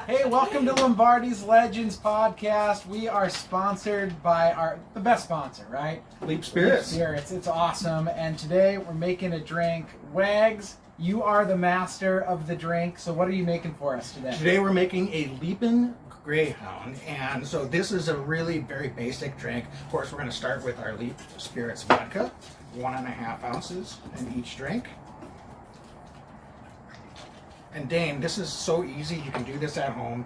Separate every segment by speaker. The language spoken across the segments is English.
Speaker 1: Hey, welcome to Lombardi's Legends podcast. We are sponsored by the best sponsor, right?
Speaker 2: Leap Spirits.
Speaker 1: Leap Spirits. It's awesome. And today we're making a drink. Wags, you are the master of the drink. So what are you making for us today?
Speaker 2: Today we're making a Leapin' Greyhound. And so this is a really very basic drink. Of course, we're going to start with our Leap Spirits vodka. 1.5 ounces in each drink. And Dane, this is so easy. You can do this at home,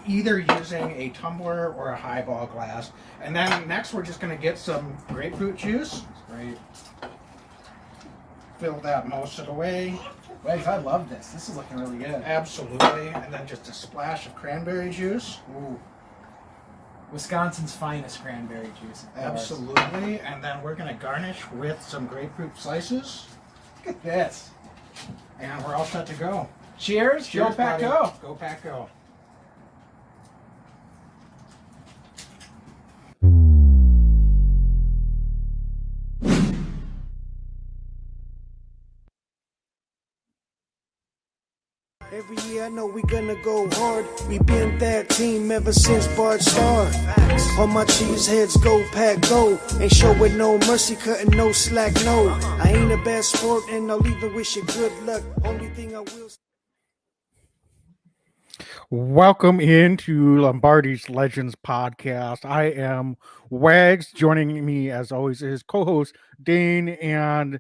Speaker 2: either using a tumbler or a highball glass. And then next, we're just going to get some grapefruit juice.
Speaker 1: Great.
Speaker 2: Fill that most of the way.
Speaker 1: Wags, I love this. This is looking really good.
Speaker 2: Absolutely. And then just a splash of cranberry juice.
Speaker 1: Ooh. Wisconsin's finest cranberry juice.
Speaker 2: Absolutely. And then we're going to garnish with some grapefruit slices.
Speaker 1: Look at this.
Speaker 2: And we're all set to go.
Speaker 1: Cheers.
Speaker 2: Cheers,
Speaker 1: Go Pack
Speaker 2: buddy.
Speaker 1: Go.
Speaker 2: Go Pack Go.
Speaker 3: Every year I know we gonna go hard. We been that team ever since Bart started. All my cheese heads go pack go. Ain't showing no mercy, cutting no slack, no. I ain't a bad sport and I'll even wish you good luck. Only thing I will.
Speaker 4: Welcome into Lombardi's Legends podcast. I am Wags. Joining me, as always, is co-host Dane. And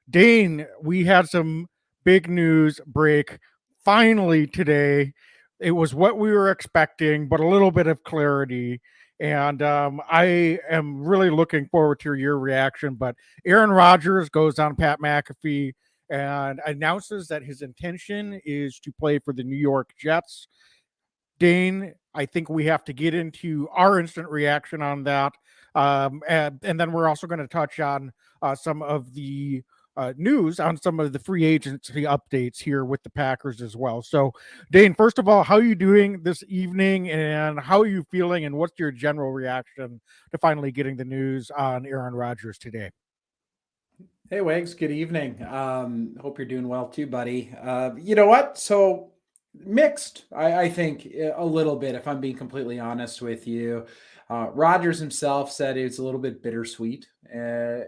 Speaker 4: Dane, we had some big news break finally today. It was what we were expecting, but a little bit of clarity. And I am really looking forward to your reaction. But Aaron Rodgers goes on Pat McAfee and announces that his intention is to play for the New York Jets. Dane, I think we have to get into our instant reaction on that. And then we're also going to touch on some of the news on some of the free agency updates here with the Packers as well. So, Dane, first of all, how are you doing this evening and how are you feeling and what's your general reaction to finally getting the news on Aaron Rodgers today?
Speaker 1: Hey, Wags. Good evening. Hope you're doing well too, buddy. You know what? So mixed, I think a little bit, if I'm being completely honest with you. Rodgers himself said it's a little bit bittersweet. It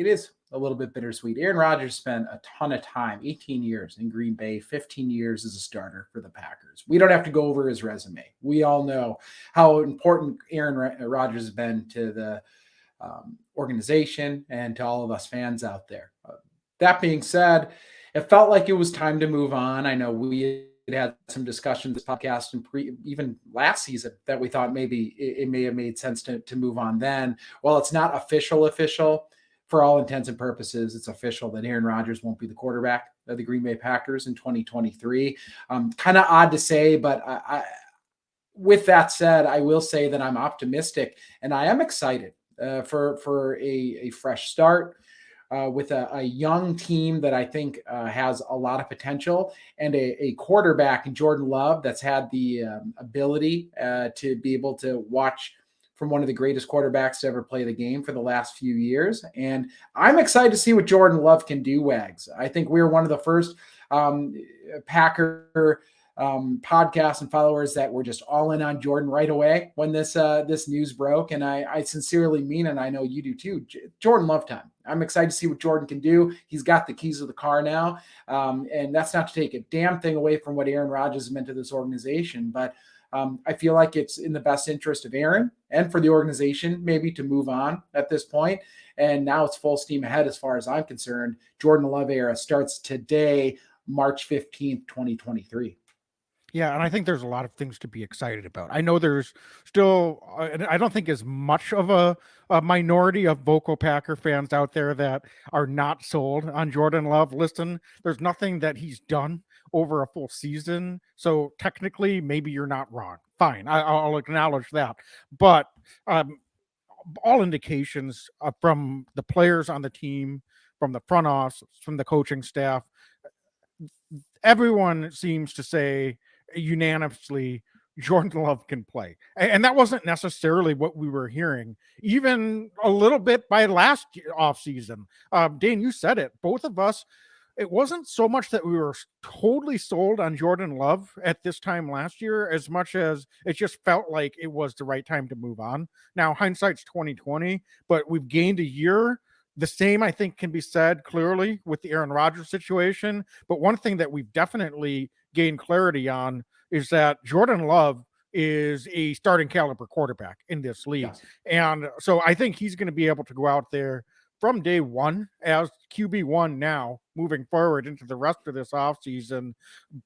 Speaker 1: is a little bit bittersweet. Aaron Rodgers spent a ton of time, 18 years in Green Bay, 15 years as a starter for the Packers. We don't have to go over his resume. We all know how important Aaron Rodgers has been to the organization and to all of us fans out there. That being said, it felt like it was time to move on. I know we had some discussion this podcast and even last season that we thought maybe it may have made sense to move on then. Well, it's not official. For all intents and purposes, it's official that Aaron Rodgers won't be the quarterback of the Green Bay Packers in 2023. Kind of odd to say, but with that said, I will say that I'm optimistic and I am excited for a fresh start with a young team that I think has a lot of potential and a quarterback in Jordan Love that's had the ability to be able to watch from one of the greatest quarterbacks to ever play the game for the last few years. And I'm excited to see what Jordan Love can do, Wags. I think we were one of the first Packer podcasts and followers that were just all in on Jordan right away when this news broke. And I sincerely mean, and I know you do too, Jordan Love time. I'm excited to see what Jordan can do. He's got the keys of the car now. And that's not to take a damn thing away from what Aaron Rodgers has meant to this organization, but I feel like it's in the best interest of Aaron and for the organization maybe to move on at this point. And now it's full steam ahead as far as I'm concerned. Jordan Love era starts today, March 15th, 2023.
Speaker 4: Yeah, and I think there's a lot of things to be excited about. I know there's still, I don't think as much of a minority of vocal Packer fans out there that are not sold on Jordan Love. Listen, there's nothing that he's done over a full season. So technically, maybe you're not wrong. Fine, I'll acknowledge that. But all indications from the players on the team, from the front office, from the coaching staff, everyone seems to say unanimously Jordan Love can play. And that wasn't necessarily what we were hearing, even a little bit by last offseason. Dane, you said it. Both of us it wasn't so much that we were totally sold on Jordan Love at this time last year, as much as it just felt like it was the right time to move on. Now, hindsight's 2020, but we've gained a year. The same, I think, can be said clearly with the Aaron Rodgers situation. But one thing that we've definitely gained clarity on is that Jordan Love is a starting caliber quarterback in this league.
Speaker 1: Yes.
Speaker 4: And so I think he's going to be able to go out there from day one as QB1 now, moving forward into the rest of this offseason,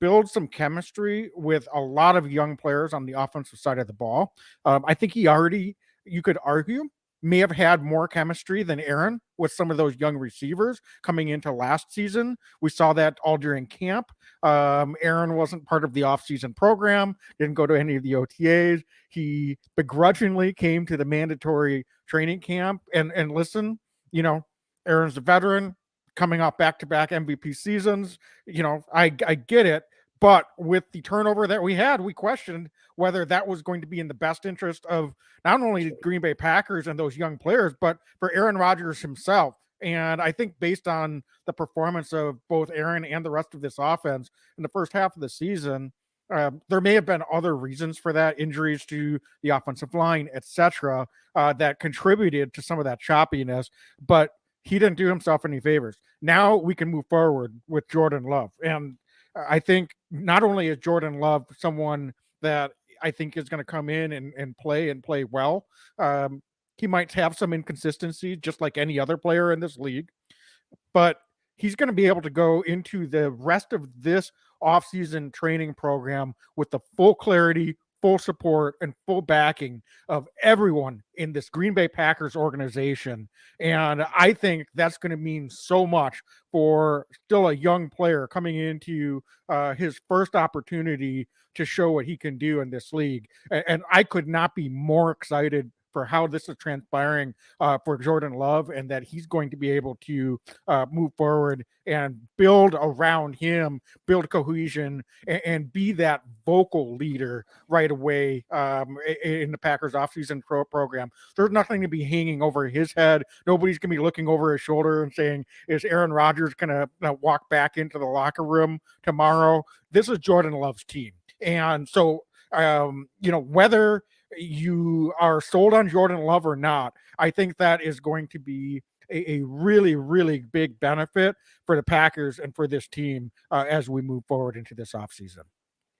Speaker 4: build some chemistry with a lot of young players on the offensive side of the ball. I think he already, you could argue, may have had more chemistry than Aaron with some of those young receivers coming into last season. We saw that all during camp. Aaron wasn't part of the offseason program, didn't go to any of the OTAs. He begrudgingly came to the mandatory training camp and listen, Aaron's a veteran coming off back-to-back MVP seasons. I get it. But with the turnover that we had, we questioned whether that was going to be in the best interest of not only the Green Bay Packers and those young players, but for Aaron Rodgers himself. And I think based on the performance of both Aaron and the rest of this offense in the first half of the season, there may have been other reasons for that, injuries to the offensive line, etc., that contributed to some of that choppiness. But he didn't do himself any favors. Now we can move forward with Jordan Love. And I think not only is Jordan Love someone that I think is going to come in and play well, he might have some inconsistency just like any other player in this league, but he's going to be able to go into the rest of this offseason training program with the full clarity, full support, and full backing of everyone in this Green Bay Packers organization. And I think that's going to mean so much for still a young player coming into his first opportunity to show what he can do in this league. And I could not be more excited for how this is transpiring for Jordan Love, and that he's going to be able to move forward and build around him, build cohesion, and be that vocal leader right away in the Packers offseason program. There's nothing to be hanging over his head. Nobody's going to be looking over his shoulder and saying, is Aaron Rodgers going to walk back into the locker room tomorrow? This is Jordan Love's team. And so, whether you are sold on Jordan Love or not, I think that is going to be a really, really big benefit for the Packers and for this team as we move forward into this offseason.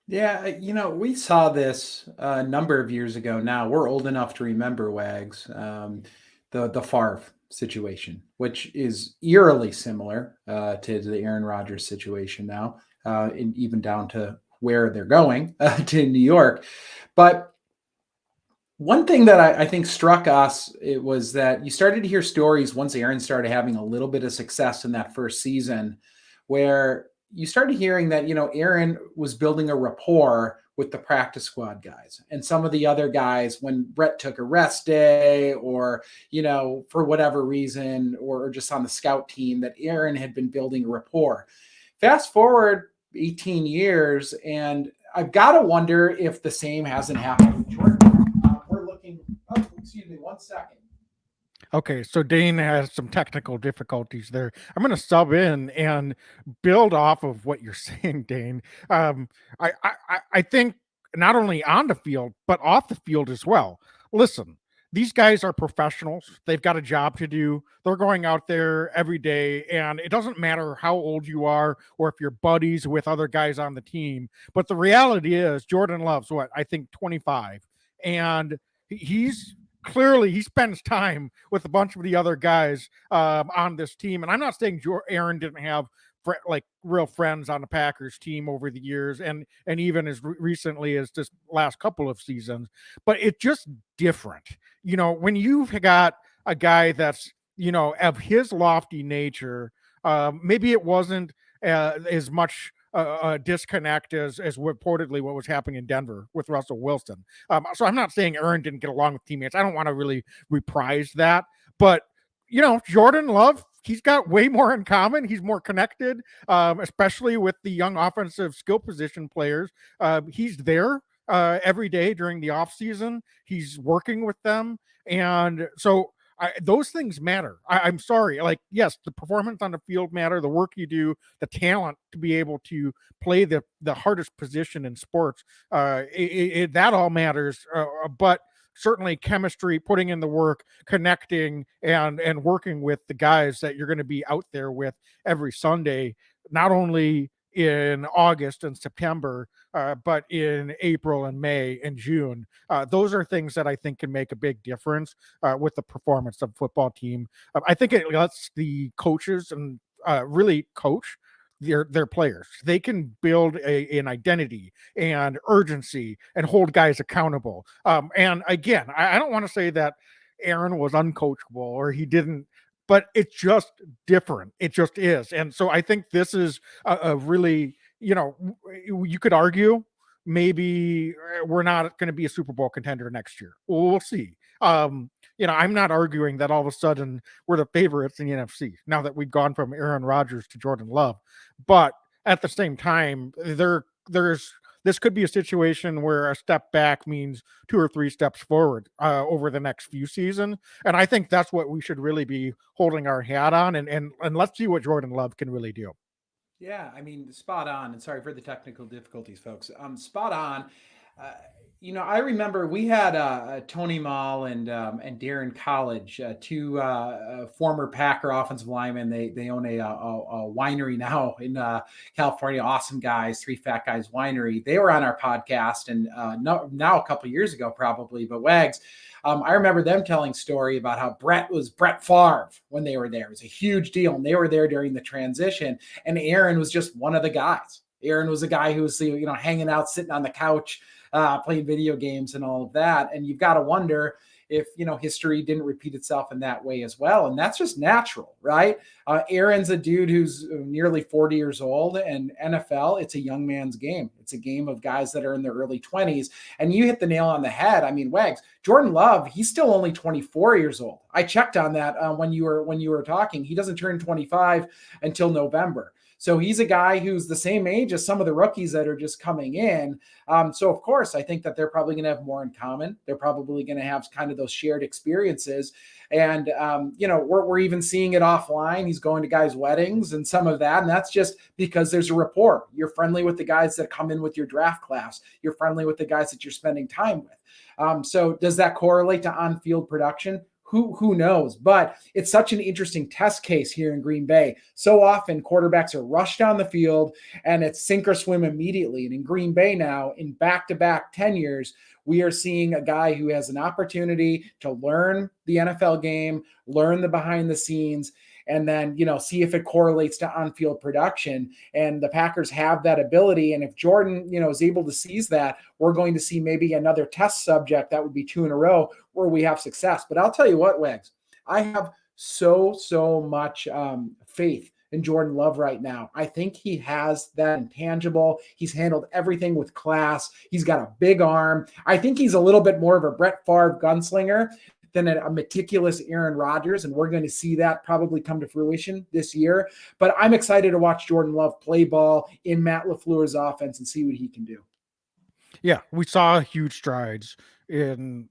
Speaker 1: Yeah, we saw this a number of years ago now. We're old enough to remember, Wags, the Favre situation, which is eerily similar to the Aaron Rodgers situation now, and even down to where they're going to New York. But one thing that I think struck us, it was that you started to hear stories once Aaron started having a little bit of success in that first season, where you started hearing that, Aaron was building a rapport with the practice squad guys and some of the other guys when Brett took a rest day or, for whatever reason, or just on the scout team, that Aaron had been building a rapport. Fast forward 18 years, and I've got to wonder if the same hasn't happened with Jordan. Excuse me, 1 second.
Speaker 4: Okay, so Dane has some technical difficulties there. I'm going to sub in and build off of what you're saying, Dane. I think not only on the field, but off the field as well. Listen, these guys are professionals. They've got a job to do. They're going out there every day, and it doesn't matter how old you are or if you're buddies with other guys on the team. But the reality is Jordan Love's, 25. And he spends time with a bunch of the other guys on this team. And I'm not saying Aaron didn't have real friends on the Packers team over the years, and even as recently as this last couple of seasons, but it's just different. When you've got a guy that's, of his lofty nature, maybe it wasn't as much disconnect as reportedly what was happening in Denver with Russell Wilson. So I'm not saying Aaron didn't get along with teammates. I don't want to really reprise that, but Jordan Love, he's got way more in common. He's more connected, especially with the young offensive skill position players. He's there every day during the offseason. He's working with them. And so those things matter. I'm sorry. Like, yes, the performance on the field matter, the work you do, the talent to be able to play the hardest position in sports, that all matters. But certainly chemistry, putting in the work, connecting, and working with the guys that you're going to be out there with every Sunday, not only in August and September, but in April and May and June. Those are things that I think can make a big difference with the performance of a football team. I think it lets the coaches and really coach their players. They can build an identity and urgency and hold guys accountable. And again, I don't want to say that Aaron was uncoachable or he didn't, but it's just different. It just is. And so I think this is a really, you could argue maybe we're not going to be a Super Bowl contender next year. Well, we'll see. I'm not arguing that all of a sudden we're the favorites in the NFC now that we've gone from Aaron Rodgers to Jordan Love. But at the same time, this could be a situation where a step back means 2 or 3 steps forward over the next few seasons. And I think that's what we should really be holding our hat on. And let's see what Jordan Love can really do.
Speaker 1: Yeah, I mean, spot on. And sorry for the technical difficulties, folks. Spot on. I remember we had Tony Mall and Darren College, two former Packer offensive linemen. They own a winery now in California. Awesome guys, Three Fat Guys Winery. They were on our podcast, and now a couple years ago probably. But Wags, I remember them telling story about how Brett Favre when they were there. It was a huge deal, and they were there during the transition. And Aaron was just one of the guys. Aaron was a guy who was hanging out, sitting on the couch, playing video games and all of that. And you've got to wonder if, history didn't repeat itself in that way as well. And that's just natural, right? Aaron's a dude who's nearly 40 years old, and NFL, it's a young man's game. It's a game of guys that are in their early 20s. And you hit the nail on the head. I mean, Wags, Jordan Love, he's still only 24 years old. I checked on that when you were talking. He doesn't turn 25 until November. So he's a guy who's the same age as some of the rookies that are just coming in. So, of course, I think that they're probably going to have more in common. They're probably going to have kind of those shared experiences. And, we're even seeing it offline. He's going to guys' weddings and some of that. And that's just because there's a rapport. You're friendly with the guys that come in with your draft class. You're friendly with the guys that you're spending time with. So does that correlate to on-field production? Who knows? But it's such an interesting test case here in Green Bay. So often quarterbacks are rushed down the field and it's sink or swim immediately. And in Green Bay now, in back-to-back tenures, we are seeing a guy who has an opportunity to learn the NFL game, learn the behind the scenes, and then, see if it correlates to on-field production. And the Packers have that ability. And if Jordan, is able to seize that, we're going to see maybe another test subject that would be 2 in a row where we have success. But I'll tell you what, Wags, I have so much faith in Jordan Love right now. I think he has that intangible. He's handled everything with class. He's got a big arm. I think he's a little bit more of a Brett Favre gunslinger than a meticulous Aaron Rodgers, and we're going to see that probably come to fruition this year. But I'm excited to watch Jordan Love play ball in Matt LaFleur's offense and see what he can do.
Speaker 4: Yeah, we saw huge strides in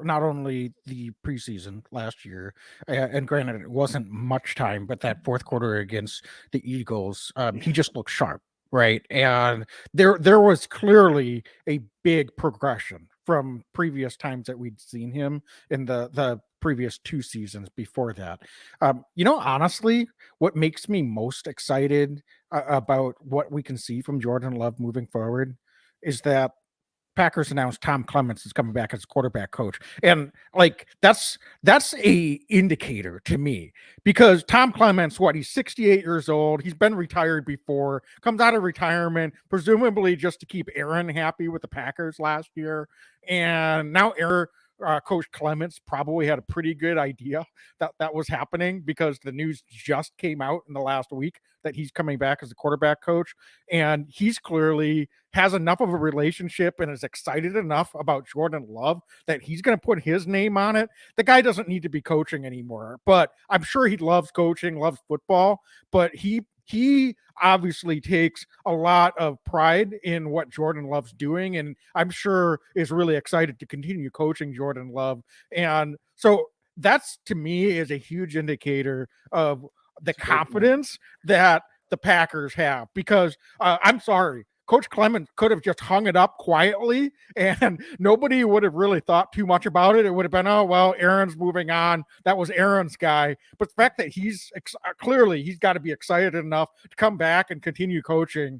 Speaker 4: not only the preseason last year, and granted it wasn't much time, but that fourth quarter against the Eagles, he just looked sharp, right? And there was clearly a big progression from previous times that we'd seen him in the previous 2 seasons before that. Honestly, what makes me most excited about what we can see from Jordan Love moving forward is that Packers announced Tom Clements is coming back as quarterback coach. And that's a indicator to me, because Tom Clements, he's 68 years old. He's been retired before, comes out of retirement, presumably just to keep Aaron happy with the Packers last year. And now Coach Clements probably had a pretty good idea that was happening, because the news just came out in the last week that he's coming back as a quarterback coach. And he's clearly has enough of a relationship and is excited enough about Jordan Love that he's going to put his name on it. The guy doesn't need to be coaching anymore, but I'm sure he loves coaching, loves football, but he obviously takes a lot of pride in what Jordan Love's doing, and I'm sure is really excited to continue coaching Jordan Love. And so that's to me is a huge indicator of the
Speaker 1: That's a great point.
Speaker 4: confidence that the Packers have. Because I'm sorry, Coach Clemens could have just hung it up quietly and nobody would have really thought too much about it. It would have been, oh, well, Aaron's moving on. That was Aaron's guy. But the fact that clearly he's got to be excited enough to come back and continue coaching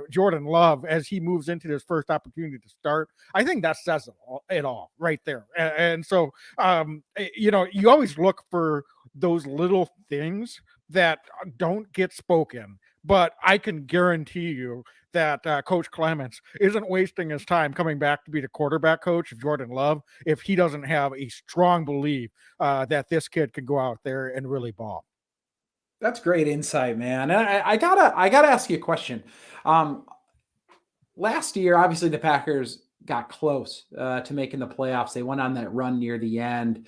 Speaker 4: Jordan Love as he moves into his first opportunity to start, I think that says it all right there. And so, you always look for those little things that don't get spoken. But I can guarantee you that Coach Clements isn't wasting his time coming back to be the quarterback coach of Jordan Love if he doesn't have a strong belief that this kid can go out there and really ball.
Speaker 1: That's great insight, man. And I gotta ask you a question. Last year, obviously, the Packers got close to making the playoffs. They went on that run near the end.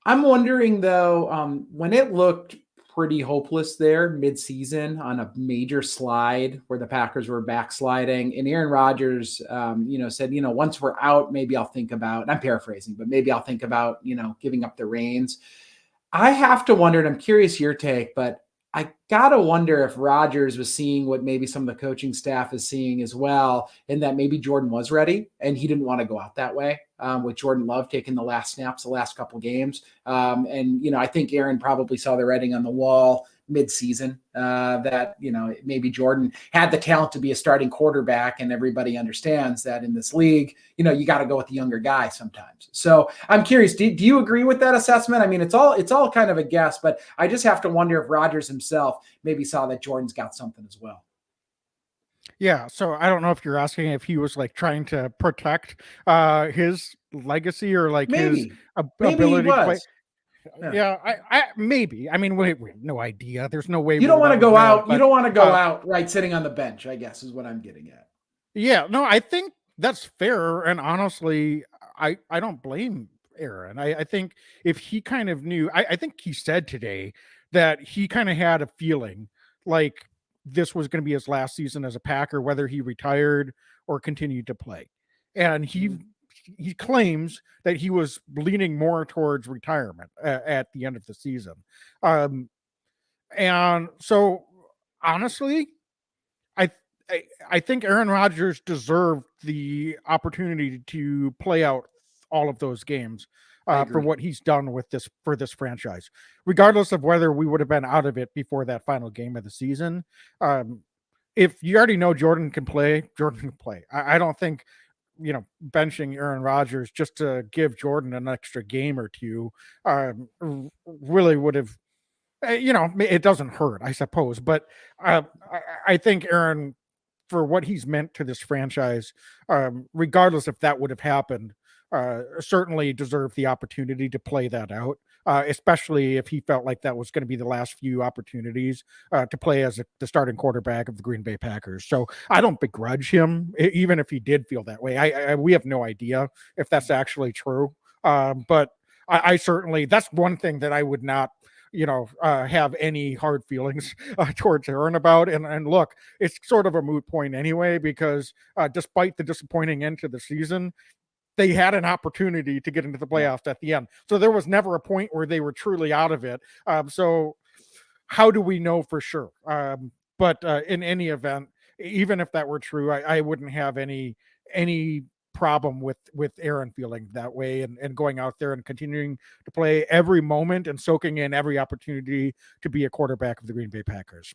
Speaker 1: I'm wondering though, when it looked pretty hopeless there mid-season on a major slide where the Packers were backsliding, and Aaron Rodgers, said, once we're out, maybe I'll think about, and I'm paraphrasing, but maybe I'll think about, giving up the reins. I have to wonder, and I'm curious your take, but I got to wonder if Rodgers was seeing what maybe some of the coaching staff is seeing as well, and that maybe Jordan was ready and he didn't want to go out that way with Jordan Love taking the last snaps the last couple games. I think Aaron probably saw the writing on the wall mid-season that, maybe Jordan had the talent to be a starting quarterback, and everybody understands that in this league, you got to go with the younger guy sometimes. So I'm curious, do you agree with that assessment? I mean, it's all kind of a guess, but I just have to wonder if Rodgers himself maybe saw that Jordan's got something as well.
Speaker 4: Yeah, so I don't know if you're asking if he was like trying to protect his legacy or like his ability to play. Yeah, I maybe. I mean, we have no idea. There's no way.
Speaker 1: You don't want to go out. You don't want to go out right sitting on the bench, I guess, is what I'm getting at.
Speaker 4: Yeah, no, I think that's fair. And honestly, I don't blame Aaron. I think if he kind of knew, I think he said today that he kind of had a feeling like this was going to be his last season as a Packer, whether he retired or continued to play. And he claims that he was leaning more towards retirement at the end of the season. And so honestly, I think Aaron Rodgers deserved the opportunity to play out all of those games for what he's done with this franchise, regardless of whether we would have been out of it before that final game of the season. If you already know Jordan can play, Jordan can play. I don't think, benching Aaron Rodgers just to give Jordan an extra game or two really would have, it doesn't hurt, I suppose. But I think Aaron, for what he's meant to this franchise, regardless if that would have happened, certainly deserved the opportunity to play that out, especially if he felt like that was going to be the last few opportunities to play as the starting quarterback of the Green Bay Packers. So I don't begrudge him, even if he did feel that way. We have no idea if that's actually true. But I certainly, that's one thing that I would not have any hard feelings towards Aaron about. And look, it's sort of a moot point anyway, because despite the disappointing end to the season, they had an opportunity to get into the playoffs at the end. So there was never a point where they were truly out of it. So how do we know for sure? But in any event, even if that were true, I wouldn't have any problem with Aaron feeling that way and going out there and continuing to play every moment and soaking in every opportunity to be a quarterback of the Green Bay Packers.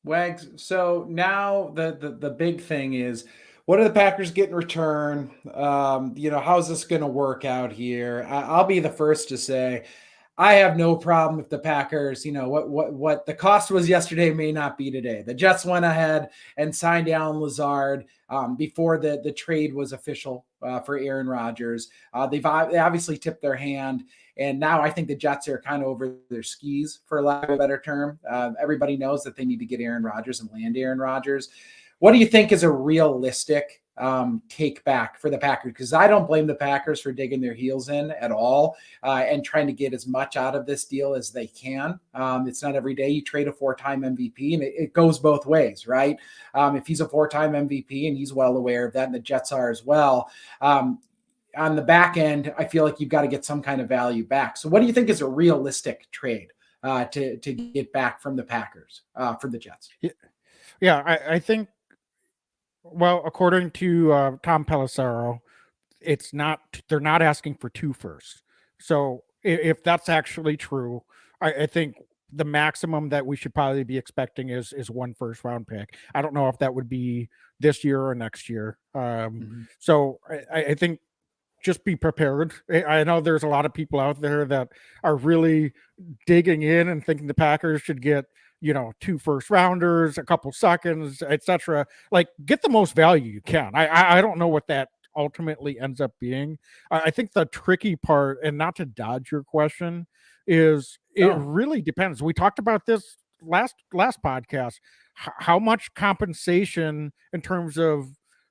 Speaker 1: Wags, so now the big thing is, what do the Packers get in return? How's this going to work out here? I'll be the first to say I have no problem if the Packers, what the cost was yesterday may not be today. The Jets went ahead and signed Allen Lazard before the trade was official for Aaron Rodgers. They obviously tipped their hand. And now I think the Jets are kind of over their skis, for lack of a better term. Everybody knows that they need to get Aaron Rodgers and land Aaron Rodgers. What do you think is a realistic take back for the Packers? Because I don't blame the Packers for digging their heels in at all and trying to get as much out of this deal as they can. It's not every day you trade a 4-time MVP, and it goes both ways, right? If he's a 4-time MVP, and he's well aware of that, and the Jets are as well, on the back end, I feel like you've got to get some kind of value back. So what do you think is a realistic trade to get back from the Packers for the Jets?
Speaker 4: Yeah, I think, well, according to Tom Pelissero, they're not asking for 2 firsts. So if that's actually true, I think the maximum that we should probably be expecting is 1 first round pick. I don't know if that would be this year or next year. So I think just be prepared. I know there's a lot of people out there that are really digging in and thinking the Packers should get, 2 first rounders, a couple seconds, etc. Like, get the most value you can. I don't know what that ultimately ends up being. I think the tricky part, and not to dodge your question, is it really depends. We talked about this last podcast. How much compensation in terms of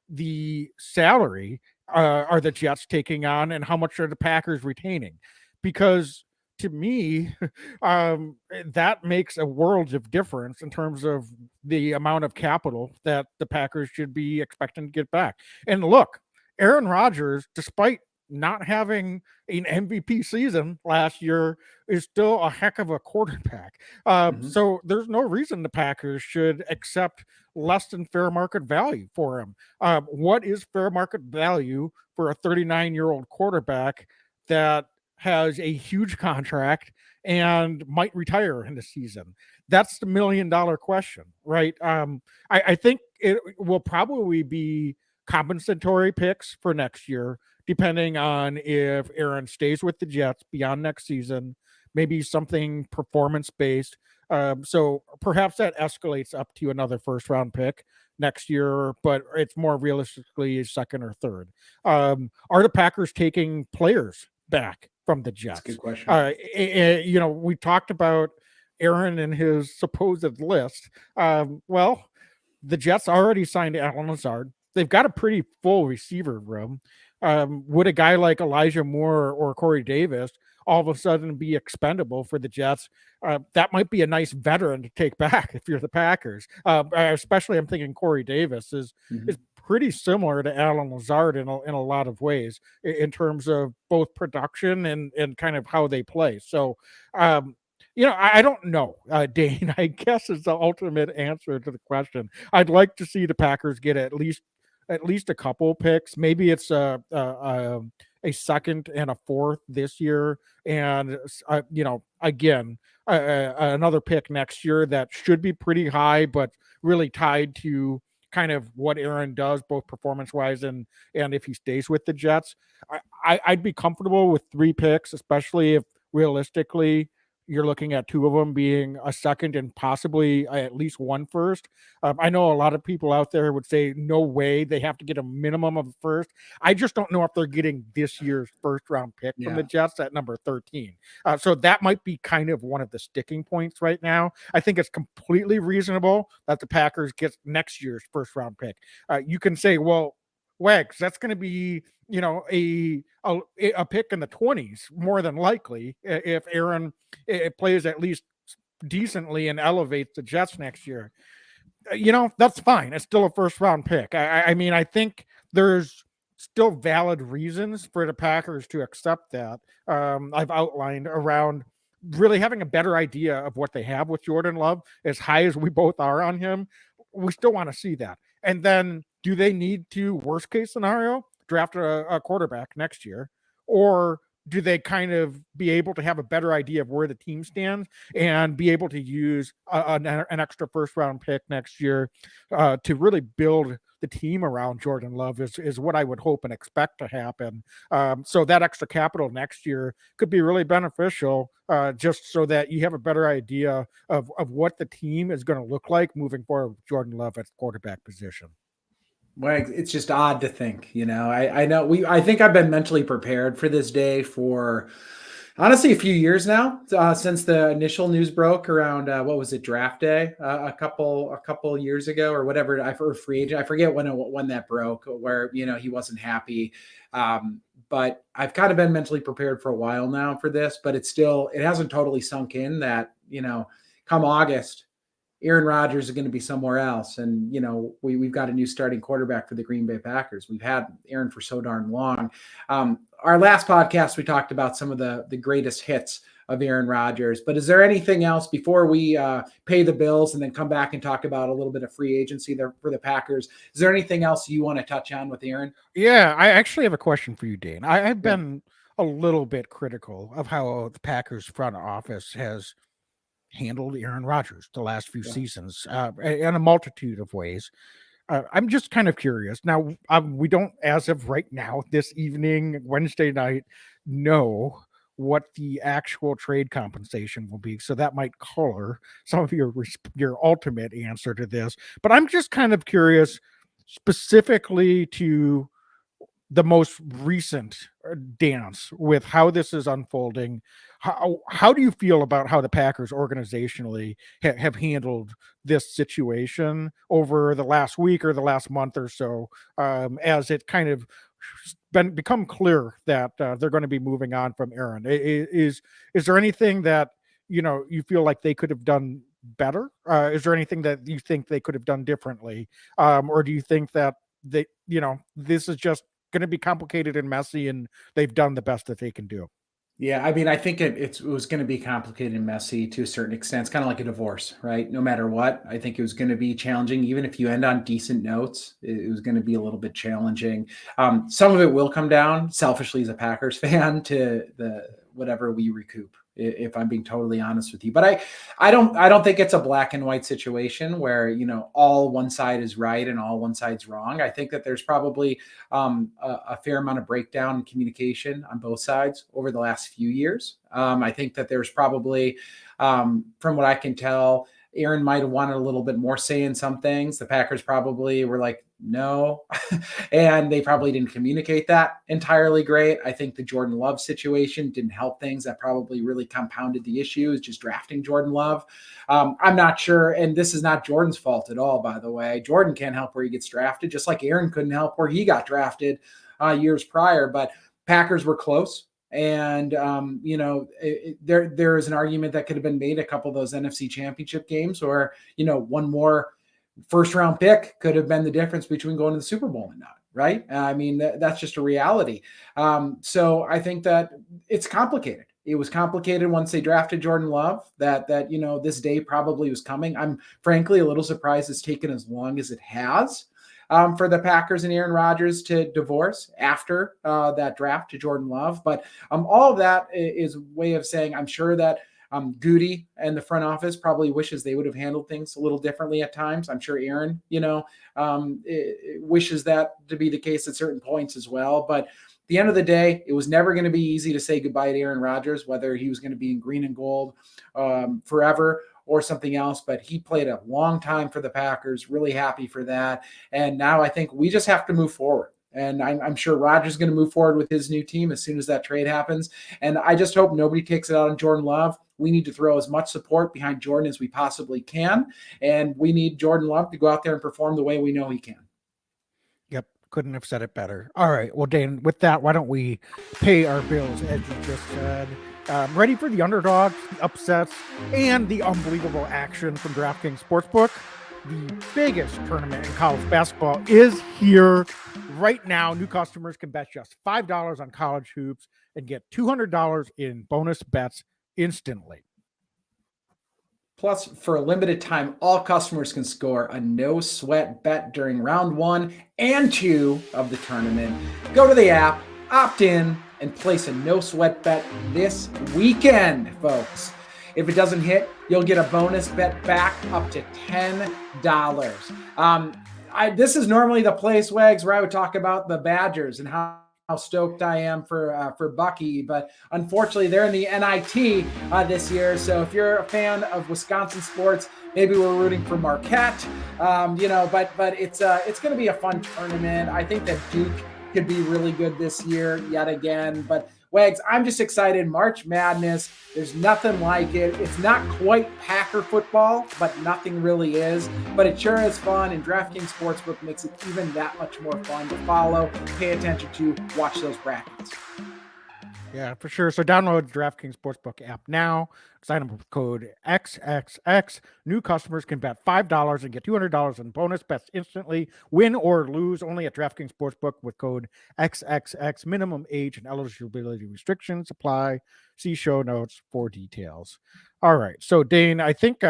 Speaker 4: the salary are the Jets taking on, and how much are the Packers retaining? Because to me, that makes a world of difference in terms of the amount of capital that the Packers should be expecting to get back. And look, Aaron Rodgers, despite not having an MVP season last year, is still a heck of a quarterback. So there's no reason the Packers should accept less than fair market value for him. What is fair market value for a 39-year-old quarterback that has a huge contract and might retire in the season? That's the $1 million question, right? I think it will probably be compensatory picks for next year, depending on if Aaron stays with the Jets beyond next season, maybe something performance based. So perhaps that escalates up to another first round pick next year, but it's more realistically second or third. Are the Packers taking players back from the Jets?
Speaker 1: That's a good question.
Speaker 4: We talked about Aaron and his supposed list. Well, the Jets already signed Alan Lazard. They've got a pretty full receiver room. Would a guy like Elijah Moore or Corey Davis all of a sudden be expendable for the Jets? That might be a nice veteran to take back if you're the Packers. Especially, I'm thinking Corey Davis is pretty similar to Alan Lazard in a lot of ways in terms of both production and kind of how they play. So, I don't know, Dane. I guess is the ultimate answer to the question. I'd like to see the Packers get at least a couple picks. Maybe it's a second and a fourth this year, and again, another pick next year that should be pretty high, but really tied to kind of what Aaron does, both performance wise and if he stays with the Jets. I'd be comfortable with 3 picks, especially if realistically you're looking at 2 of them being a second and possibly at least 1 first. I know a lot of people out there would say, no way, they have to get a minimum of a first. I just don't know if they're getting this year's first round pick from the Jets at number 13. So that might be kind of one of the sticking points right now. I think it's completely reasonable that the Packers get next year's first round pick. You can say, well, Wags, that's going to be, a pick in the 20s, more than likely, if Aaron plays at least decently and elevates the Jets next year. That's fine. It's still a first round pick. I mean, I think there's still valid reasons for the Packers to accept that. I've outlined around really having a better idea of what they have with Jordan Love. As high as we both are on him, we still want to see that. And then, do they need to, worst case scenario, draft a quarterback next year? Or do they kind of be able to have a better idea of where the team stands and be able to use an extra first round pick next year to really build the team around Jordan Love is what I would hope and expect to happen. So that extra capital next year could be really beneficial, just so that you have a better idea of what the team is going to look like moving forward with Jordan Love at the quarterback position.
Speaker 1: Well, it's just odd to think, I know I think I've been mentally prepared for this day for honestly a few years now, since the initial news broke around what was it, draft day, a couple years ago or whatever. For free agent, I forget when that broke, where he wasn't happy. But I've kind of been mentally prepared for a while now for this, but it hasn't totally sunk in that come August, Aaron Rodgers is going to be somewhere else. And, we've got a new starting quarterback for the Green Bay Packers. We've had Aaron for so darn long. Our last podcast, we talked about some of the greatest hits of Aaron Rodgers. But is there anything else before we pay the bills and then come back and talk about a little bit of free agency there for the Packers? Is there anything else you want to touch on with Aaron?
Speaker 4: Yeah, I actually have a question for you, Dane. I've been a little bit critical of how the Packers front office has handled Aaron Rodgers the last few seasons in a multitude of ways. I'm just kind of curious. Now, we don't, as of right now, this evening, Wednesday night, know what the actual trade compensation will be. So that might color some of your ultimate answer to this. But I'm just kind of curious specifically to the most recent dance with how this is unfolding. How do you feel about how the Packers organizationally have handled this situation over the last week or the last month or so, as it kind of become clear that they're going to be moving on from Aaron? Is there anything that you feel like they could have done better? Is there anything that you think they could have done differently, or do you think that this is just going to be complicated and messy, and they've done the best that they can do?
Speaker 1: Yeah, I mean, I think it was going to be complicated and messy to a certain extent. It's kind of like a divorce, right? No matter what, I think it was going to be challenging. Even if you end on decent notes, it was going to be a little bit challenging. Some of it will come down, selfishly as a Packers fan, to the whatever we recoup, if I'm being totally honest with you. But I don't think it's a black and white situation where, all one side is right and all one side's wrong. I think that there's probably a fair amount of breakdown in communication on both sides over the last few years. I think that there's probably, from what I can tell, Aaron might have wanted a little bit more say in some things. The Packers probably were like, no, and they probably didn't communicate that entirely great. I think the Jordan Love situation didn't help things. That probably really compounded the issue, is just drafting Jordan Love. I'm not sure, and this is not Jordan's fault at all, by the way. Jordan can't help where he gets drafted, just like Aaron couldn't help where he got drafted years prior, but Packers were close. And, there is an argument that could have been made a couple of those NFC championship games, or, one more first round pick could have been the difference between going to the Super Bowl and not, right? I mean, that's just a reality. So I think that it's complicated. It was complicated once they drafted Jordan Love, that this day probably was coming. I'm frankly a little surprised it's taken as long as it has. For the Packers and Aaron Rodgers to divorce after that draft to Jordan Love. But all of that is a way of saying I'm sure that Goody and the front office probably wishes they would have handled things a little differently at times. I'm sure Aaron, wishes that to be the case at certain points as well. But at the end of the day, it was never going to be easy to say goodbye to Aaron Rodgers, whether he was going to be in green and gold forever or something else, but he played a long time for the Packers, really happy for that. And now I think we just have to move forward. And I'm sure Rodgers is going to move forward with his new team as soon as that trade happens. And I just hope nobody takes it out on Jordan Love. We need to throw as much support behind Jordan as we possibly can. And we need Jordan Love to go out there and perform the way we know he can.
Speaker 4: Yep. Couldn't have said it better. All right. Well, Dane, with that, why don't we pay our bills, as you just said? Ready for the underdogs, the upsets, and the unbelievable action from DraftKings Sportsbook. The biggest tournament in college basketball is here right now. New customers can bet just $5 on college hoops and get $200 in bonus bets instantly.
Speaker 1: Plus, for a limited time, all customers can score a no-sweat bet during round 1 and 2 of the tournament. Go to the app, opt in, and place a no-sweat bet this weekend, folks. If it doesn't hit, you'll get a bonus bet back up to $10. This is normally the place, Wags, where I would talk about the Badgers and how stoked I am for Bucky, but unfortunately they're in the NIT this year. So if you're a fan of Wisconsin sports, maybe we're rooting for Marquette, but it's going to be a fun tournament. I think that Duke could be really good this year yet again, but Wags, I'm just excited. March Madness, there's nothing like it. It's not quite Packer football, but nothing really is. But it sure is fun, and DraftKings Sportsbook makes it even that much more fun to follow, pay attention to, watch those brackets.
Speaker 4: Yeah, for sure. So download the DraftKings Sportsbook app now. Sign up with code XXX. New customers can bet $5 and get $200 in bonus bets instantly. Win or lose only at DraftKings Sportsbook with code XXX. Minimum age and eligibility restrictions apply. See show notes for details. All right. So, Dane, I think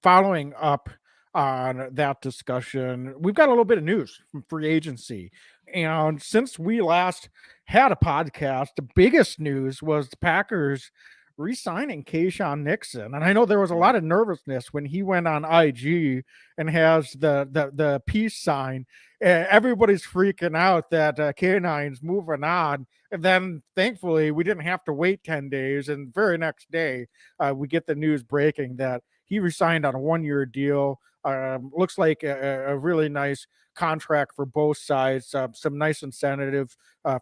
Speaker 4: following up on that discussion, we've got a little bit of news from free agency. And since we last had a podcast, the biggest news was the Packers re-signing Keisean Nixon. And I know there was a lot of nervousness when he went on IG and has the peace sign. Everybody's freaking out that K9's moving on. And then thankfully we didn't have to wait 10 days. And the very next day, we get the news breaking that he resigned on a 1-year deal. Looks like a really nice contract for both sides. Some nice incentive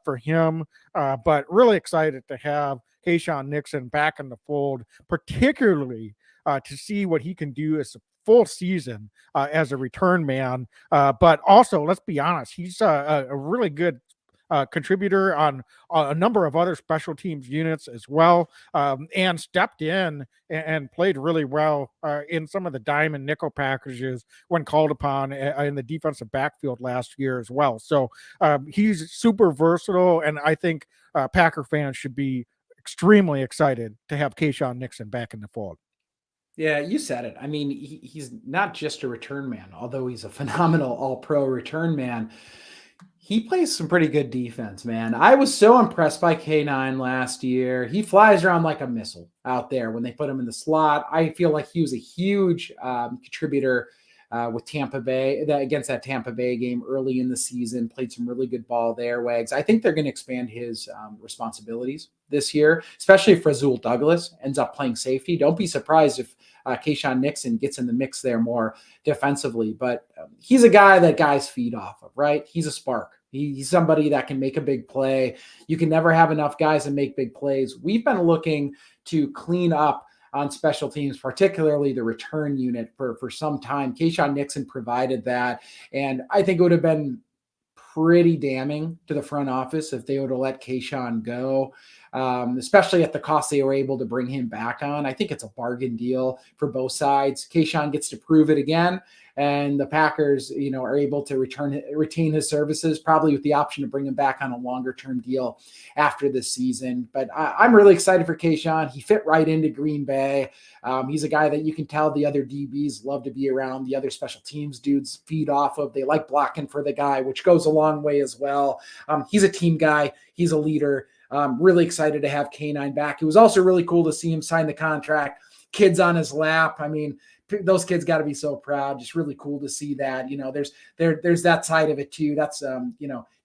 Speaker 4: for him, but really excited to have Keisean Nixon back in the fold, particularly to see what he can do as a full season as a return man. But also, let's be honest, he's a really good contributor on a number of other special teams units as well, and stepped in and played really well in some of the dime and nickel packages when called upon in the defensive backfield last year as well. So he's super versatile, and I think Packer fans should be extremely excited to have Keisean Nixon back in the fold.
Speaker 1: Yeah, you said it. I mean, he's not just a return man, although he's a phenomenal all-pro return man. He plays some pretty good defense, man. I was so impressed by K9 last year. He flies around like a missile out there when they put him in the slot. I feel like he was a huge contributor with Tampa Bay against that Tampa Bay game early in the season. Played some really good ball there, Wags. I think they're going to expand his responsibilities this year, especially if Rasul Douglas ends up playing safety. Don't be surprised if Keisean Nixon gets in the mix there more defensively. But he's a guy that guys feed off of, right? He's a spark. He's somebody that can make a big play. You can never have enough guys to make big plays. We've been looking to clean up on special teams, particularly the return unit for some time. Keisean Nixon provided that. And I think it would have been pretty damning to the front office if they would have let Keisean go, especially at the cost they were able to bring him back on. I think it's a bargain deal for both sides. Keisean gets to prove it again, and the Packers, are able to retain his services, probably with the option to bring him back on a longer-term deal after this season. But I'm really excited for Keisean. He fit right into Green Bay. He's a guy that you can tell the other DBs love to be around. The other special teams dudes feed off of. They like blocking for the guy, which goes a long way as well. He's a team guy. He's a leader. Really excited to have K9 back. It was also really cool to see him sign the contract. Kids on his lap. I mean, those kids got to be so proud. Just really cool to see that. There's that side of it too. That's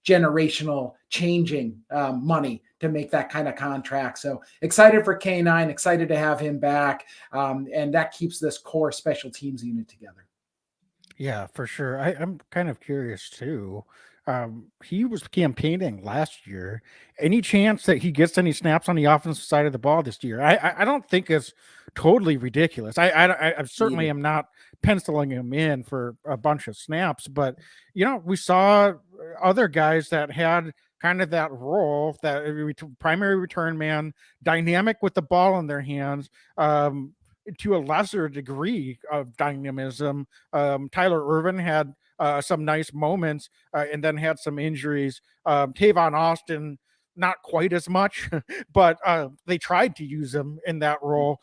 Speaker 1: generational changing money to make that kind of contract. So excited for K9. Excited to have him back, and that keeps this core special teams unit together.
Speaker 4: Yeah, for sure. I'm kind of curious too. He was campaigning last year. Any chance that he gets any snaps on the offensive side of the ball this year? I don't think it's totally ridiculous. I certainly am not penciling him in for a bunch of snaps, but we saw other guys that had kind of that role, that primary return man, dynamic with the ball in their hands. To a lesser degree of dynamism. Tyler Irvin had some nice moments and then had some injuries. Tavon Austin, not quite as much, but they tried to use him in that role.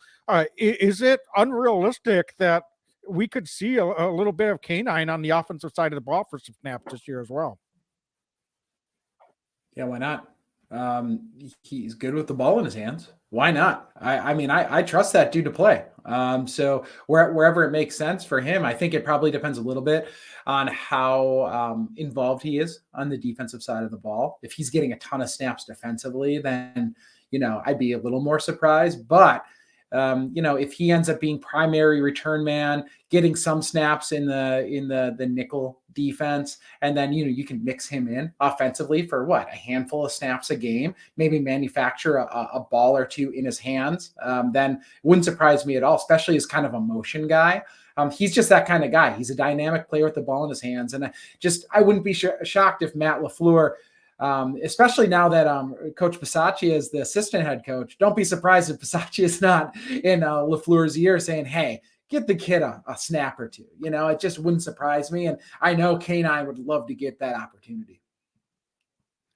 Speaker 4: Is it unrealistic that we could see a little bit of K9 on the offensive side of the ball for some snaps this year as well?
Speaker 1: Yeah, why not? He's good with the ball in his hands. Why not? I trust that dude to play. So wherever it makes sense for him, I think it probably depends a little bit on how involved he is on the defensive side of the ball. If he's getting a ton of snaps defensively, then I'd be a little more surprised. But if he ends up being primary return man, getting some snaps in the nickel defense, and then you can mix him in offensively for a handful of snaps a game, maybe manufacture a ball or two in his hands, then it wouldn't surprise me at all, especially as kind of a motion guy. He's just that kind of guy. He's a dynamic player with the ball in his hands, and I wouldn't be shocked if Matt LaFleur especially now that Coach Bisaccia is the assistant head coach. Don't be surprised if Bisaccia is not in LaFleur's ear saying, hey, get the kid a snap or two. It just wouldn't surprise me. And I know Keisean would love to get that opportunity.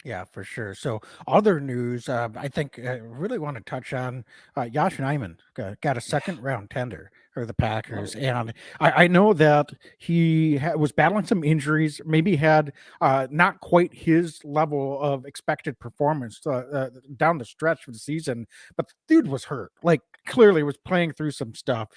Speaker 4: Yeah, for sure. So other news, I think I really want to touch on Josh Nijman got a second round tender for the Packers. And I know that he was battling some injuries, maybe had not quite his level of expected performance down the stretch of the season, but the dude was hurt, like clearly was playing through some stuff.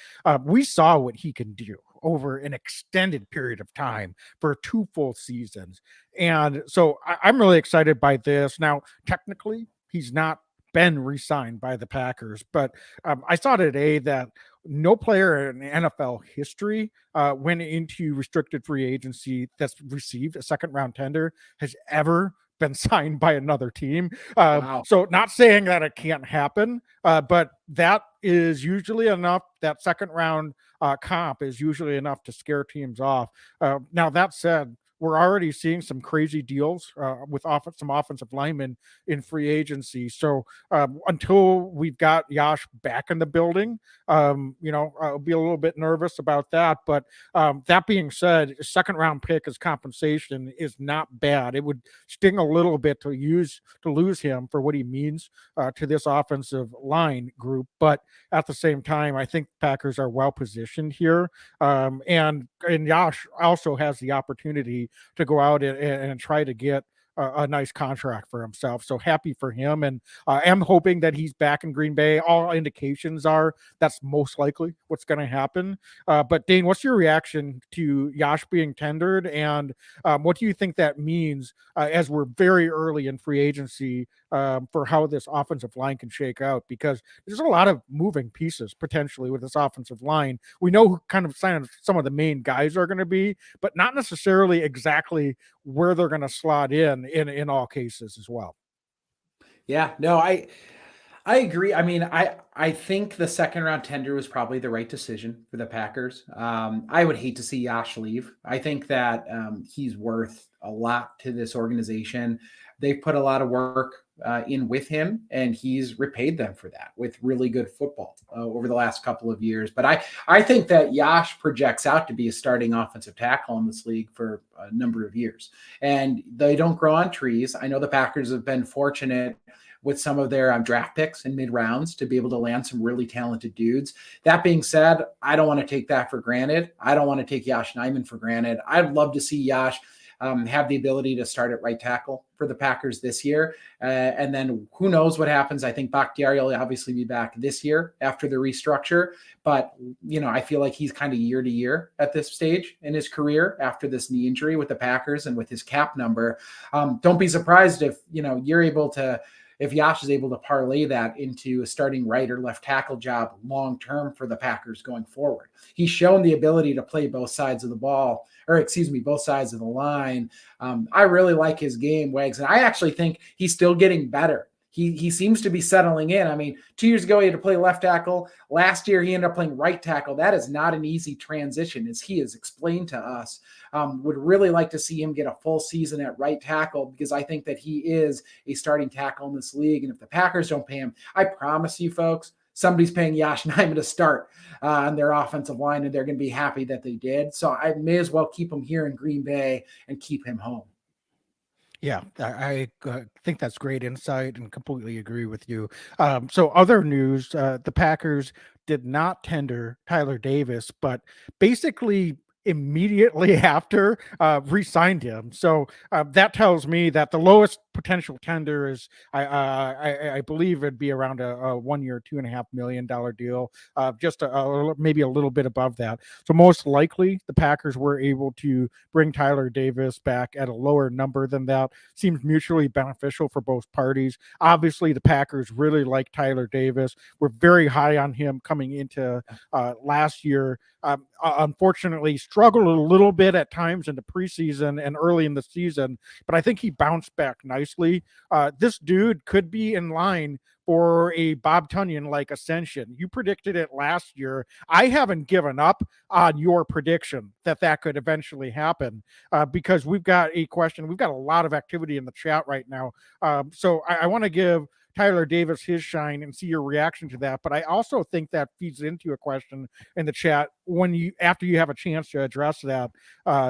Speaker 4: We saw what he can do over an extended period of time for 2 full seasons. And so I'm really excited by this. Now, technically, he's not been re-signed by the Packers, but I saw today that no player in NFL history went into restricted free agency that's received a second round tender has ever been signed by another team.
Speaker 1: Wow.
Speaker 4: So not saying that it can't happen, but that is usually enough. That second round comp is usually enough to scare teams off. Now, that said, we're already seeing some crazy deals with some offensive linemen in free agency. So until we've got Josh back in the building, I'll be a little bit nervous about that. But that being said, a second round pick as compensation is not bad. It would sting a little bit to lose him for what he means to this offensive line group. But at the same time, I think Packers are well positioned here. And Josh also has the opportunity to go out and try to get a nice contract for himself. So happy for him. And I'm hoping that he's back in Green Bay. All indications are that's most likely what's going to happen. But Dane, what's your reaction to Josh being tendered? And what do you think that means as we're very early in free agency for how this offensive line can shake out? Because there's a lot of moving pieces potentially with this offensive line. We know who kind of some of the main guys are going to be, but not necessarily exactly where they're going to slot in all cases as well.
Speaker 1: Yeah, no, I agree. I mean, I think the second round tender was probably the right decision for the Packers. I would hate to see Josh leave. I think that he's worth a lot to this organization. They've put a lot of work in with him, and he's repaid them for that with really good football over the last couple of years. But I think that Josh projects out to be a starting offensive tackle in this league for a number of years. And they don't grow on trees. I know the Packers have been fortunate with some of their draft picks in mid rounds to be able to land some really talented dudes. That being said, I don't want to take that for granted. I don't want to take Josh Nijman for granted. I'd love to see Josh have the ability to start at right tackle for the Packers this year. And then who knows what happens. I think Bakhtiari will obviously be back this year after the restructure. But, I feel like he's kind of year to year at this stage in his career after this knee injury with the Packers and with his cap number. Don't be surprised if, you're able to, if Josh is able to parlay that into a starting right or left tackle job long-term for the Packers going forward. He's shown the ability to play both sides of the ball, both sides of the line. I really like his game, Wags, and I actually think he's still getting better. He seems to be settling in. I mean, 2 years ago, he had to play left tackle. Last year, he ended up playing right tackle. That is not an easy transition, as he has explained to us. Would really like to see him get a full season at right tackle because I think that he is a starting tackle in this league. And if the Packers don't pay him, I promise you folks, somebody's paying Josh Nijman to start on their offensive line, and they're going to be happy that they did. So I may as well keep him here in Green Bay and keep him home.
Speaker 4: Yeah, I think that's great insight and completely agree with you. So other news, the Packers did not tender Tyler Davis, but basically immediately after re-signed him. So that tells me that the lowest potential tender is I believe it'd be around a 1 year, $2.5 million deal, just maybe a little bit above that. So most likely the Packers were able to bring Tyler Davis back at a lower number than that. Seems mutually beneficial for both parties. Obviously, the Packers really like Tyler Davis. We're very high on him coming into last year. Unfortunately, struggled a little bit at times in the preseason and early in the season, but I think he bounced back nicely nicely. This dude could be in line for a Bob Tunyon like ascension. You predicted it last year. I haven't given up on your prediction that could eventually happen, because we've got a question. We've got a lot of activity in the chat right now. So I want to give Tyler Davis his shine and see your reaction to that. But I also think that feeds into a question in the chat after you have a chance to address that,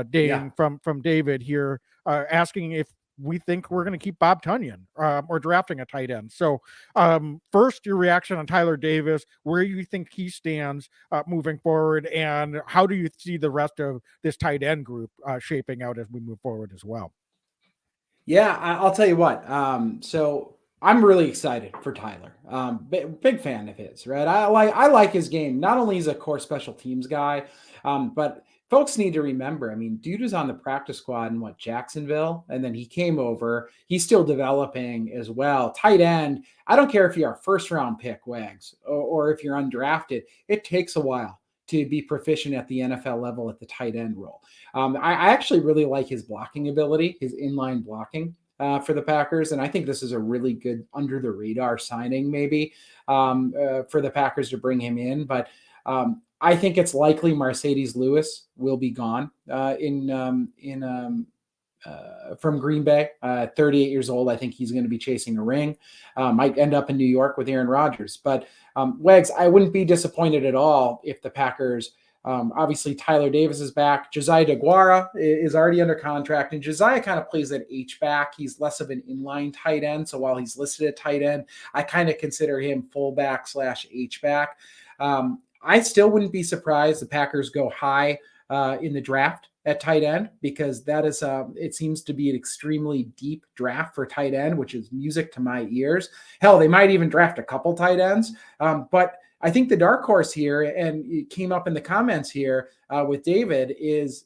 Speaker 4: Dane, from David here, asking if we think we're going to keep Bob Tunyon or drafting a tight end. So first, your reaction on Tyler Davis, where you think he stands moving forward, and how do you see the rest of this tight end group shaping out as we move forward as well?
Speaker 1: Yeah, I'll tell you what. So I'm really excited for Tyler. Big fan of his, right? I like his game. Not only is a core special teams guy, but folks need to remember, I mean, dude was on the practice squad in Jacksonville, and then he came over. He's still developing as well. Tight end, I don't care if you're a first round pick, Wags, or if you're undrafted, it takes a while to be proficient at the NFL level at the tight end role. I actually really like his blocking ability, his inline blocking for the Packers. And I think this is a really good under the radar signing maybe for the Packers to bring him in. But I think it's likely Mercedes Lewis will be gone from Green Bay. 38 years old. I think he's going to be chasing a ring. Might end up in New York with Aaron Rodgers. But Wags, I wouldn't be disappointed at all if the Packers, obviously Tyler Davis is back. Josiah DeGuara is already under contract, and Josiah kind of plays that H-back. He's less of an inline tight end. So while he's listed at tight end, I kind of consider him fullback / H-back. I still wouldn't be surprised the Packers go high in the draft at tight end, because that is it seems to be an extremely deep draft for tight end, which is music to my ears. Hell, they might even draft a couple tight ends. But I think the dark horse here, and it came up in the comments here with David, is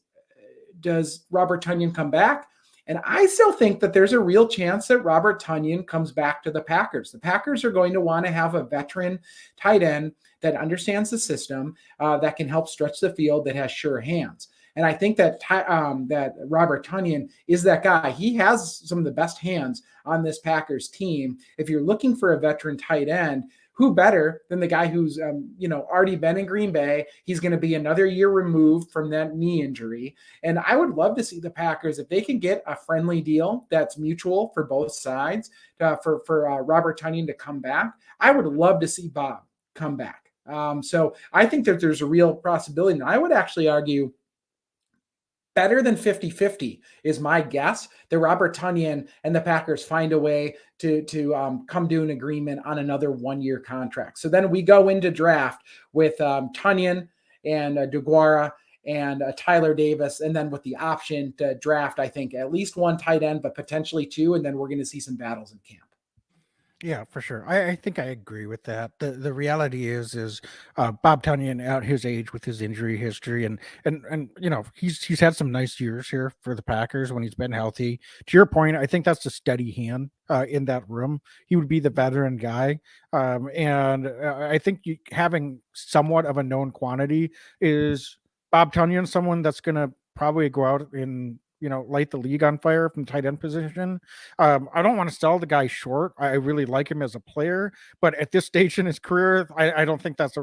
Speaker 1: does Robert Tunyon come back? And I still think that there's a real chance that Robert Tunyon comes back to the Packers. The Packers are going to want to have a veteran tight end that understands the system, that can help stretch the field, that has sure hands. And I think that that Robert Tunyon is that guy. He has some of the best hands on this Packers team. If you're looking for a veteran tight end, who better than the guy who's already been in Green Bay? He's going to be another year removed from that knee injury. And I would love to see the Packers, if they can get a friendly deal that's mutual for both sides, for Robert Tunyon to come back. I would love to see Bob come back. So I think that there's a real possibility. And I would actually argue better than 50-50 is my guess that Robert Tunyon and the Packers find a way to come to an agreement on another 1-year contract. So then we go into draft with Tunyon and DeGuara and Tyler Davis, and then with the option to draft, I think, at least one tight end, but potentially two, and then we're going to see some battles in camp.
Speaker 4: Yeah, for sure. I think I agree with that. The reality is Bob Tunyon at his age with his injury history, and he's had some nice years here for the Packers when he's been healthy. To your point, I think that's a steady hand in that room. He would be the veteran guy, and I think having somewhat of a known quantity is Bob Tunyon, someone that's going to probably go out and light the league on fire from tight end position. I don't want to sell the guy short. I really like him as a player, but at this stage in his career, I don't think that's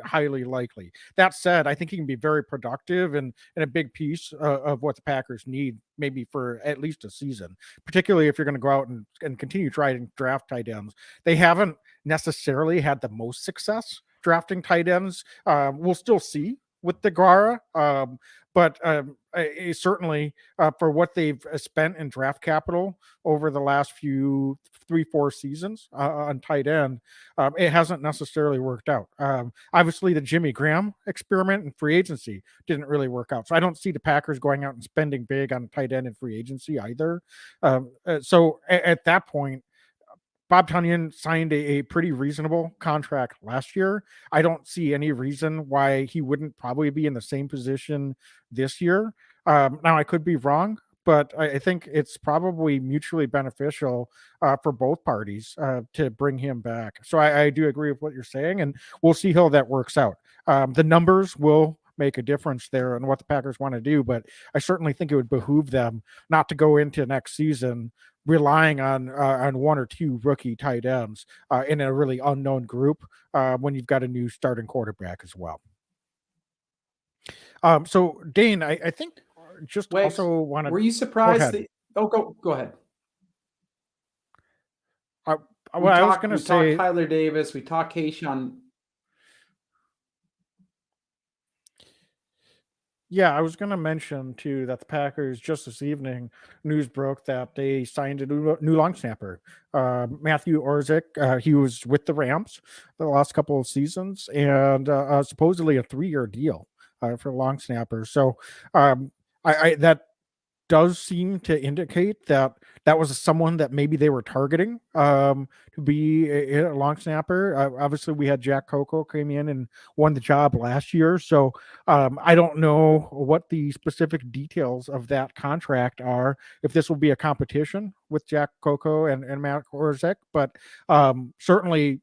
Speaker 4: highly likely. That said, I think he can be very productive and a big piece of what the Packers need, maybe for at least a season, particularly if you're going to go out and continue trying to draft tight ends. They haven't necessarily had the most success drafting tight ends. We'll still see with DeGuara, but certainly for what they've spent in draft capital over the last 3-4 seasons on tight end, it hasn't necessarily worked out. Obviously, the Jimmy Graham experiment in free agency didn't really work out. So I don't see the Packers going out and spending big on tight end in free agency either. So at that point, Bob Tunyon signed a pretty reasonable contract last year. I don't see any reason why he wouldn't probably be in the same position this year. Now, I could be wrong, but I think it's probably mutually beneficial for both parties to bring him back. So I do agree with what you're saying, and we'll see how that works out. The numbers will make a difference there on what the Packers want to do, but I certainly think it would behoove them not to go into next season relying on one or two rookie tight ends in a really unknown group when you've got a new starting quarterback as well. So Dane, I think just
Speaker 1: Wags,
Speaker 4: also wanted.
Speaker 1: were you
Speaker 4: Go
Speaker 1: surprised
Speaker 4: ahead.
Speaker 1: that? Oh, go ahead.
Speaker 4: Well, I was going to
Speaker 1: We talked
Speaker 4: say,
Speaker 1: Tyler Davis. We talked Keisean.
Speaker 4: yeah, I was going to mention too that the Packers just this evening news broke that they signed a new long snapper, Matthew Orzik. He was with the Rams the last couple of seasons, and supposedly a 3-year deal for long snapper. So I that does seem to indicate that that was someone that maybe they were targeting to be a long snapper. Obviously, we had Jack Coco came in and won the job last year, so I don't know what the specific details of that contract are. If this will be a competition with Jack Coco and Matt Orzek, but certainly,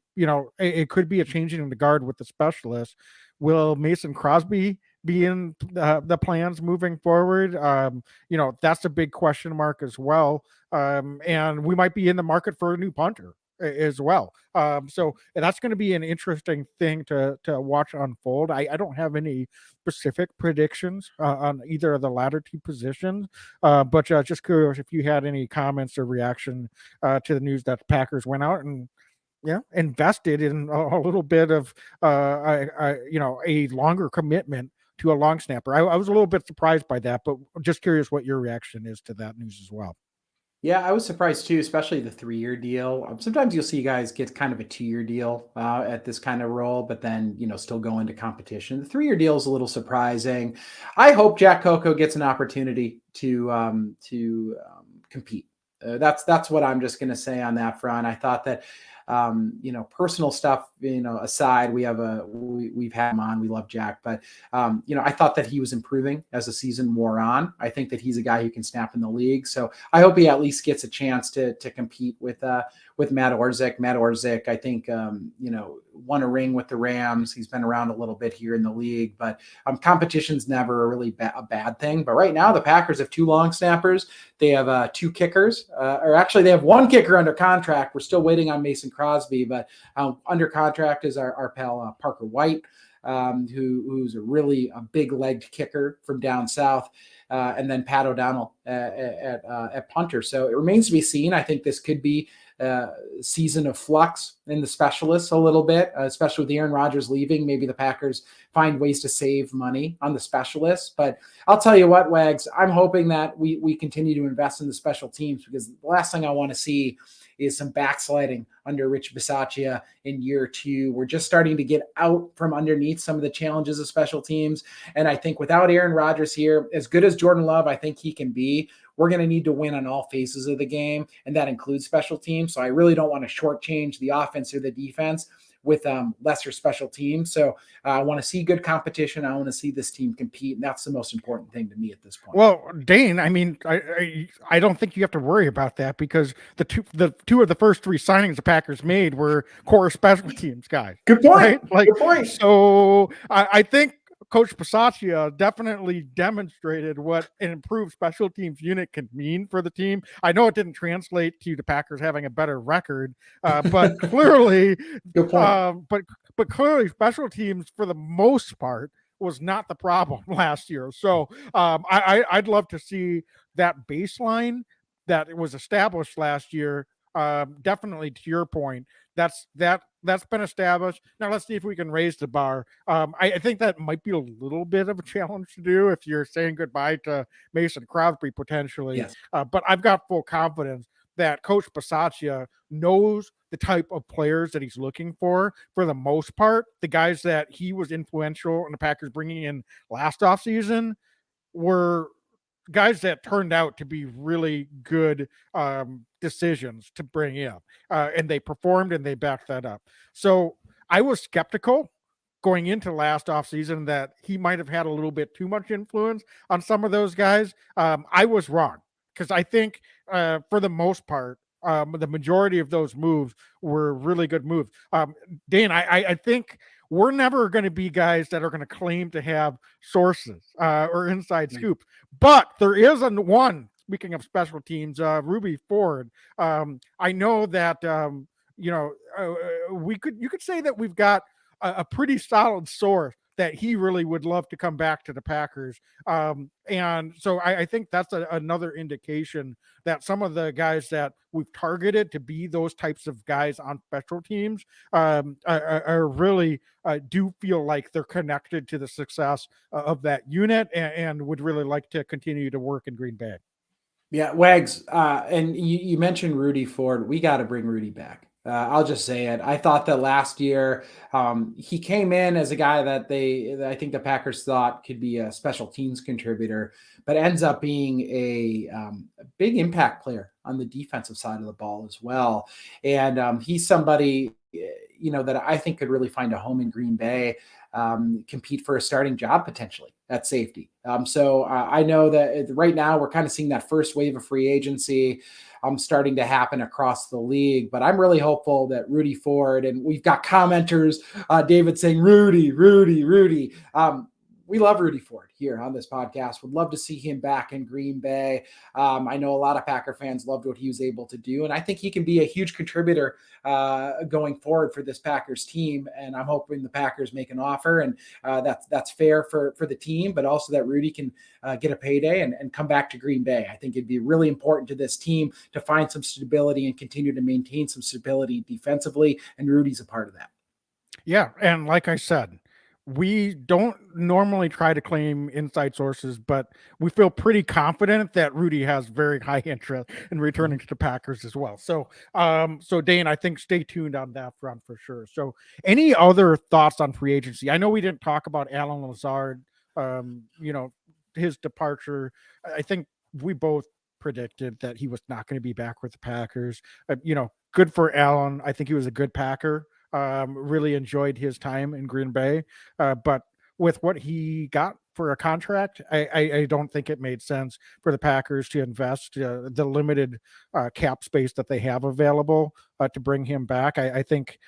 Speaker 4: it could be a changing in the guard with the specialists. Will Mason Crosby be in the plans moving forward? That's a big question mark as well. And we might be in the market for a new punter as well. So that's going to be an interesting thing to watch unfold. I don't have any specific predictions on either of the latter two positions, but just curious if you had any comments or reaction to the news that the Packers went out and invested in a little bit of a longer commitment to a long snapper. I was a little bit surprised by that, but just curious what your reaction is to that news as well.
Speaker 1: Yeah, I was surprised too, especially the 3-year deal. Sometimes you'll see guys get kind of a 2-year deal at this kind of role, but then still go into competition. The 3-year deal is a little surprising. I hope Jack Coco gets an opportunity to compete. That's what I'm just going to say on that front. I thought that personal stuff, aside, we've had him on. We love Jack, but I thought that he was improving as the season wore on. I think that he's a guy who can snap in the league. So I hope he at least gets a chance to compete with Matt Orzik. Matt Orzik, I think, won a ring with the Rams. He's been around a little bit here in the league, but competition's never a really a bad thing. But right now the Packers have 2 long snappers. They have 2 kickers, or actually they have 1 kicker under contract. We're still waiting on Mason Crosby, but under contract is our pal Parker White, who's a big-legged kicker from down south, and then Pat O'Donnell at punter. So it remains to be seen. I think this could be a season of flux in the specialists a little bit, especially with Aaron Rodgers leaving. Maybe the Packers find ways to save money on the specialists. But I'll tell you what, Wags, I'm hoping that we continue to invest in the special teams, because the last thing I want to see is some backsliding under Rich Bisaccia in year 2. We're just starting to get out from underneath some of the challenges of special teams. And I think without Aaron Rodgers here, as good as Jordan Love I think he can be, we're going to need to win on all phases of the game, and that includes special teams. So I really don't want to shortchange the offense or the defense with lesser special teams. So I want to see good competition. I want to see this team compete, and that's the most important thing to me at this point.
Speaker 4: Well, Dane, I mean, I don't think you have to worry about that, because the two of the first 3 signings the Packers made were core special teams guys.
Speaker 1: Good point.
Speaker 4: Right? Like,
Speaker 1: good point.
Speaker 4: So I think Coach Bisaccia definitely demonstrated what an improved special teams unit can mean for the team. I know it didn't translate to the Packers having a better record, but clearly,
Speaker 1: Good point.
Speaker 4: But clearly, special teams for the most part was not the problem last year. So I'd love to see that baseline that was established last year. Definitely, to your point, that's been established. Now let's see if we can raise the bar. I think that might be a little bit of a challenge to do if you're saying goodbye to Mason Crosby potentially.
Speaker 1: Yes.
Speaker 4: But I've got full confidence that Coach Bisaccia knows the type of players that he's looking for the most part. The guys that he was influential in the Packers bringing in last offseason were guys that turned out to be really good decisions to bring in, and they performed and they backed that up. So I was skeptical going into last offseason that he might have had a little bit too much influence on some of those guys. I was wrong, because I think for the most part, the majority of those moves were really good moves. Dane, I think we're never going to be guys that are going to claim to have sources or inside scoop, but there is one speaking of special teams, Ruby Ford. I know that you could say that we've got a pretty solid source that he really would love to come back to the Packers. And so I think that's another indication that some of the guys that we've targeted to be those types of guys on special teams are really do feel like they're connected to the success of that unit and would really like to continue to work in Green Bay.
Speaker 1: Yeah, Wags, and you mentioned Rudy Ford. We got to bring Rudy back. I'll just say it. I thought that last year he came in as a guy that I think the Packers thought could be a special teams contributor, but ends up being a big impact player on the defensive side of the ball as well. And he's somebody, that I think could really find a home in Green Bay, compete for a starting job potentially at safety. So I know that right now we're kind of seeing that first wave of free agency starting to happen across the league, but I'm really hopeful that Rudy Ford, and we've got commenters, David saying, Rudy. We love Rudy Ford here on this podcast. Would love to see him back in Green Bay. I know a lot of Packer fans loved what he was able to do, and I think he can be a huge contributor going forward for this Packers team. And I'm hoping the Packers make an offer, and that's fair for the team, but also that Rudy can get a payday and come back to Green Bay. I think it'd be really important to this team to find some stability and continue to maintain some stability defensively, and Rudy's a part of that.
Speaker 4: Yeah, and like I said, we don't normally try to claim inside sources, but we feel pretty confident that Rudy has very high interest in returning to the Packers as well. So, Dane, I think stay tuned on that front for sure. So any other thoughts on free agency? I know we didn't talk about Alan Lazard, his departure. I think we both predicted that he was not going to be back with the Packers. Good for Alan. I think he was a good Packer. Really enjoyed his time in Green Bay, but with what he got for a contract, I don't think it made sense for the Packers to invest the limited cap space that they have available to bring him back. I think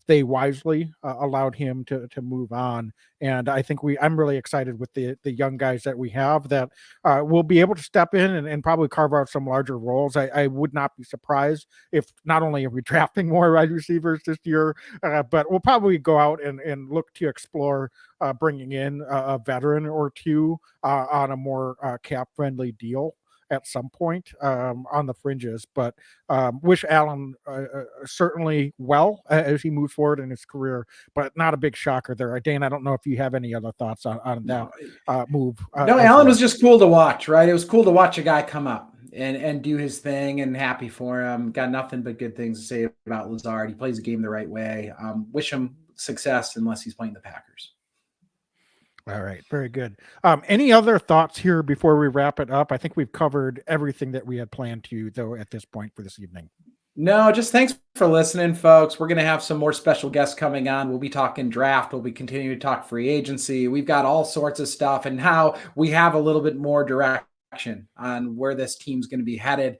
Speaker 4: they wisely allowed him to move on, and I think I'm really excited with the young guys that we have that will be able to step in and probably carve out some larger roles. I would not be surprised if not only are we drafting more wide receivers this year, but we'll probably go out and look to explore bringing in a veteran or two on a more cap-friendly deal at some point on the fringes. But wish Alan certainly well as he moves forward in his career, but not a big shocker there. Dane, I don't know if you have any other thoughts on that move.
Speaker 1: No, Alan was just cool to watch, right? It was cool to watch a guy come up and do his thing, and happy for him. Got nothing but good things to say about Lazard. He plays the game the right way. Wish him success unless he's playing the Packers.
Speaker 4: All right. Very good. Any other thoughts here before we wrap it up? I think we've covered everything that we had planned to, though, at this point for this evening.
Speaker 1: No, just thanks for listening, folks. We're going to have some more special guests coming on. We'll be talking draft. We'll be continuing to talk free agency. We've got all sorts of stuff, and how we have a little bit more direction on where this team's going to be headed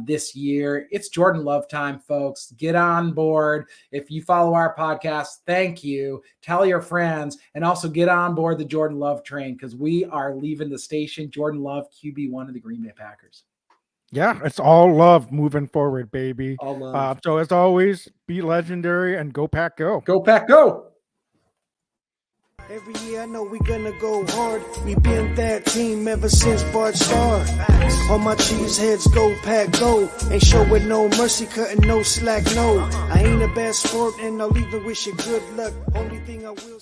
Speaker 1: this year. It's Jordan Love time, folks. Get on board. If you follow our podcast, thank you. Tell your friends, and also get on board the Jordan Love train, because we are leaving the station. Jordan Love, QB1 of the Green Bay Packers.
Speaker 4: Yeah, it's all love moving forward, baby.
Speaker 1: All love.
Speaker 4: So as always, be legendary and go Pack, go.
Speaker 1: Go Pack, go.
Speaker 3: Every year I know we gonna go hard. We been that team ever since Bart started. All my cheese heads go Pack go. Ain't showing no mercy, cutting no slack, no. I ain't a bad sport and I'll even wish you good luck. Only thing I will